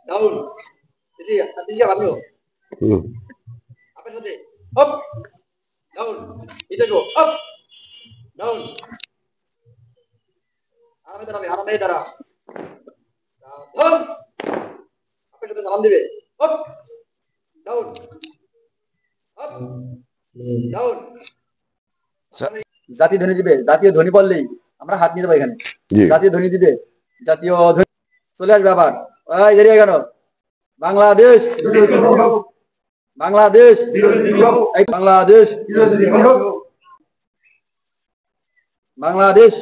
down বেশি বেশি ভালো আপনার সাথে আপ ডাউন এটা গো আপ ডাউন আরামে দাঁড়া ধর আপনার সাথে সালাম দিবে আপ ডাউন আপ ডাউন জাতীয় ধ্বনি দিবে জাতীয় ধ্বনি বললেই আমরা হাত নিয়ে দেবো এখানে জাতীয় ধ্বনি দিবে জাতীয় ধ্বনি চলে আসবে আবার ওই দাঁড়িয়ে কেন বাংলাদেশ বাংলাদেশ বাংলাদেশ বাংলাদেশ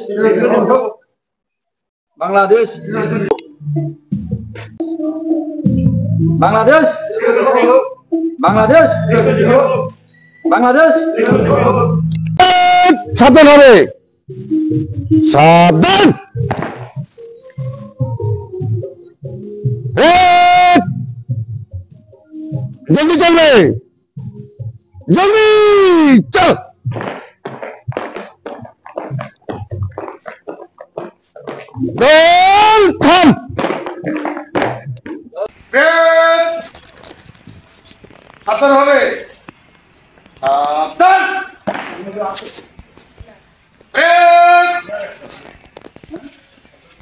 বাংলাদেশ বাংলাদেশ বাংলাদেশ বাংলাদেশ সাবধান হবে সাবধান জলদি চলবে জলদি চল দল থাম সাবধান হবে সাবধান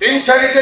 তিন সারিতে